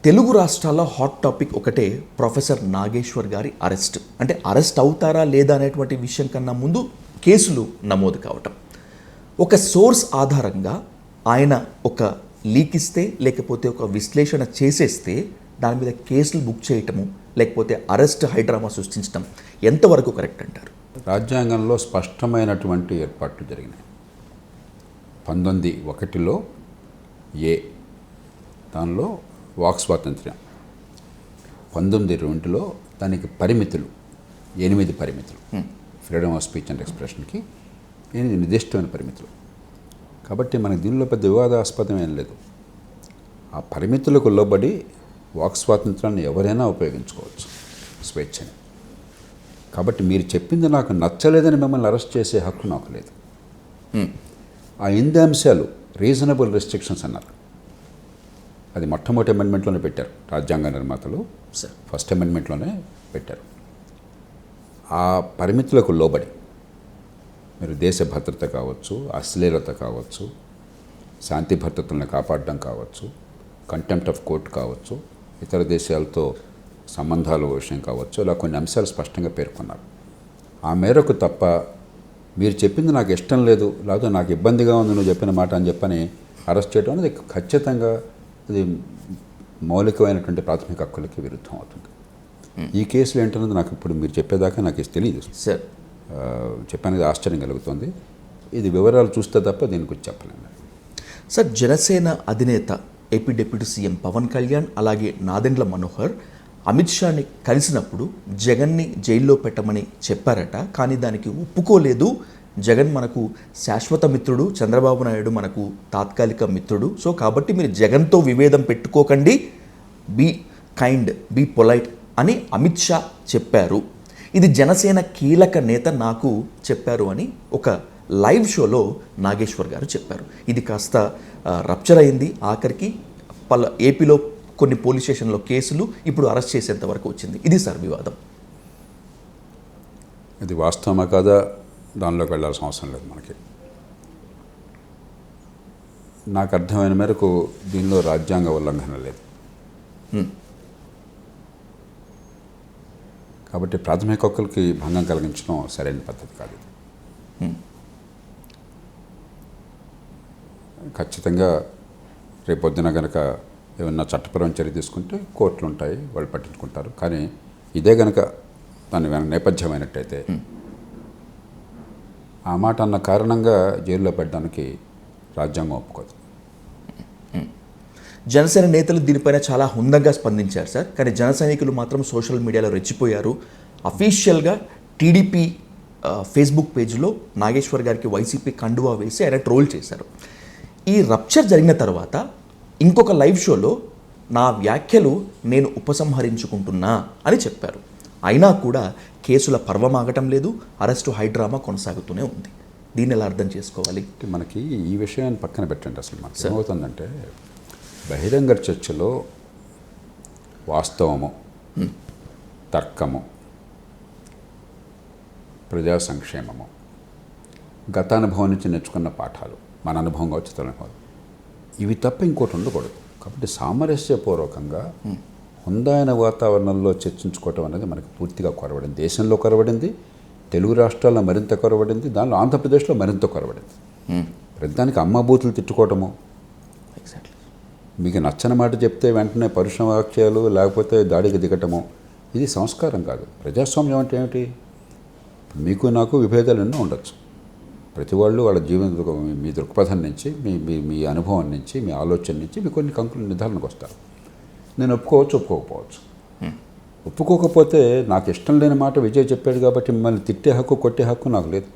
తెలుగు రాష్ట్రాల్లో hot topic ఒకటే professor Nageshwar గారి అరెస్ట్. అంటే అరెస్ట్ అవుతారా లేదా అనేటువంటి విషయం కన్నా ముందు కేసులు నమోదు కావటం. ఒక సోర్స్ ఆధారంగా ఆయన ఒక లీక్ ఇస్తే లేకపోతే ఒక విశ్లేషణ చేసేస్తే దాని మీద కేసులు బుక్ చేయటము లేకపోతే అరెస్ట్ హైడ్రామా సృష్టించడం ఎంతవరకు కరెక్ట్ అంటారు? రాజ్యాంగంలో స్పష్టమైనటువంటి ఏర్పాట్లు జరిగినాయి. 19(1)లో దానిలో వాక్ స్వాతంత్ర్యం, 19(2)లో దానికి పరిమితులు 8 పరిమితులు, ఫ్రీడమ్ ఆఫ్ స్పీచ్ అండ్ ఎక్స్ప్రెషన్కి 8 నిర్దిష్టమైన పరిమితులు. కాబట్టి మనకి దీనిలో పెద్ద వివాదాస్పదం ఏం లేదు. ఆ పరిమితులకు లోబడి వాక్ స్వాతంత్రాన్ని ఎవరైనా ఉపయోగించుకోవచ్చు స్వేచ్ఛని. కాబట్టి మీరు చెప్పింది నాకు నచ్చలేదని మిమ్మల్ని అరెస్ట్ చేసే హక్కు నాకు లేదు. ఆ 8 అంశాలు రీజనబుల్ రెస్ట్రిక్షన్స్ అన్నారు. అది మొట్టమొదటి అమెండ్మెంట్లోనే పెట్టారు రాజ్యాంగ నిర్మాతలు, ఫస్ట్ అమెండ్మెంట్లోనే పెట్టారు. ఆ పరిమితులకు లోబడి మీరు దేశ భద్రత కావచ్చు, అశ్లీలత కావచ్చు, శాంతి భద్రతలను కాపాడడం కావచ్చు, కంటెంప్ట్ ఆఫ్ కోర్ట్ కావచ్చు, ఇతర దేశాలతో సంబంధాల విషయం కావచ్చు, ఇలా కొన్ని అంశాలు స్పష్టంగా పేర్కొన్నారు. ఆ మేరకు తప్ప మీరు చెప్పింది నాకు ఇష్టం లేదు, లేకపోతే నాకు ఇబ్బందిగా ఉంది నువ్వు చెప్పిన మాట అని చెప్పని అరెస్ట్ చేయడం అనేది ఖచ్చితంగా అది మౌలికమైనటువంటి ప్రాథమిక హక్కులకి విరుద్ధం అవుతుంది. ఈ కేసులు ఏంటన్నది నాకు ఇప్పుడు మీరు చెప్పేదాకా నాకు తెలియదు సార్. చెప్పనేది ఆశ్చర్యం కలుగుతుంది. ఇది వివరాలు చూస్తే తప్ప దీని గురించి చెప్పలేను సార్. జనసేన అధినేత AP deputy CM Pawan Kalyan అలాగే నాదెండ్ల మనోహర్ అమిత్ షాని కలిసినప్పుడు జగన్ని జైల్లో పెట్టమని చెప్పారట. కానీ దానికి ఒప్పుకోలేదు. జగన్ మనకు శాశ్వత మిత్రుడు, చంద్రబాబు నాయుడు మనకు తాత్కాలిక మిత్రుడు. సో కాబట్టి మీరు జగన్తో విభేదం పెట్టుకోకండి, బీ కైండ్, బీ పొలైట్ అని అమిత్ షా చెప్పారు. ఇది జనసేన కీలక నేత నాకు చెప్పారు అని ఒక లైవ్ షోలో నాగేశ్వర్ గారు చెప్పారు. ఇది కాస్త రప్చర్ అయింది. ఆఖరికి ఏపీలో కొన్ని పోలీస్ స్టేషన్లో కేసులు, ఇప్పుడు అరెస్ట్ చేసేంత వరకు వచ్చింది. ఇది సార్ వివాదం. ఇది వాస్తవమా కాదా దానిలోకి వెళ్ళాల్సిన అవసరం లేదు మనకి. నాకు అర్థమైన మేరకు దీనిలో రాజ్యాంగ ఉల్లంఘన లేదు. కాబట్టి ప్రాథమిక హక్కులకి భంగం కలిగించడం సరైన పద్ధతి కాదు. ఖచ్చితంగా రేపొద్దున కనుక ఏమన్నా చట్టపరమైన చర్య తీసుకుంటే కోర్టులు ఉంటాయి, వాళ్ళు పట్టించుకుంటారు. కానీ ఇదే కనుక దాని నేపథ్యమైనట్టయితే ఆ మాట అన్న కారణంగా జైల్లో పెట్టడానికి రాజ్యాంగం ఒప్పుకోదు. జనసేన నేతలు దీనిపైన చాలా హుందంగా స్పందించారు సార్. కానీ జన సైనికులు మాత్రం సోషల్ మీడియాలో రెచ్చిపోయారు. అఫీషియల్గా టీడీపీ ఫేస్బుక్ పేజ్లో నాగేశ్వర్ గారికి వైసీపీ కండువా వేసి ఆయన ట్రోల్ చేశారు. ఈ రప్చర్ జరిగిన తర్వాత ఇంకొక లైవ్ షోలో నా వ్యాఖ్యలు నేను ఉపసంహరించుకుంటున్నా అని చెప్పారు. అయినా కూడా కేసుల పర్వమాగటం లేదు, అరెస్టు హైడ్రామా కొనసాగుతూనే ఉంది. దీన్ని ఎలా అర్థం చేసుకోవాలి? మనకి ఈ విషయాన్ని పక్కన పెట్టండి. అసలు మనకి ఏమవుతుందంటే బహిరంగ చర్చలో వాస్తవము, తర్కము, ప్రజా సంక్షేమము, గతానుభవం నుంచి నేర్చుకున్న పాఠాలు, మన అనుభవం కావచ్చు, ఇతరుల అనుభవం, ఇవి తప్ప ఇంకోటి ఉండకూడదు. కాబట్టి సామరస్యపూర్వకంగా హుందాయిన వాతావరణంలో చర్చించుకోవటం అనేది మనకి పూర్తిగా కొరవడింది. దేశంలో కొరవడింది, తెలుగు రాష్ట్రాల్లో మరింత కొరవడింది, దానిలో ఆంధ్రప్రదేశ్లో మరింత కొరవడింది. ప్రతిదానికి అమ్మబూతులు తిట్టుకోవటము, మీకు నచ్చని మాట చెప్తే వెంటనే పరుష వాక్యాలు లేకపోతే దాడికి దిగటము, ఇది సంస్కారం కాదు. ప్రజాస్వామ్యం అంటే ఏమిటి? మీకు నాకు విభేదాలు ఎన్నో ఉండొచ్చు. ప్రతి వాళ్ళు వాళ్ళ జీవన మీ దృక్పథం నుంచి, మీ అనుభవం నుంచి, మీ ఆలోచన నుంచి మీ కొన్ని నిర్ధారణకు వస్తారు. నేను ఒప్పుకోవచ్చు, ఒప్పుకోకపోవచ్చు. ఒప్పుకోకపోతే నాకు ఇష్టం లేని మాట విజయ్ చెప్పాడు కాబట్టి మిమ్మల్ని తిట్టే హక్కు, కొట్టే హక్కు నాకు లేదు.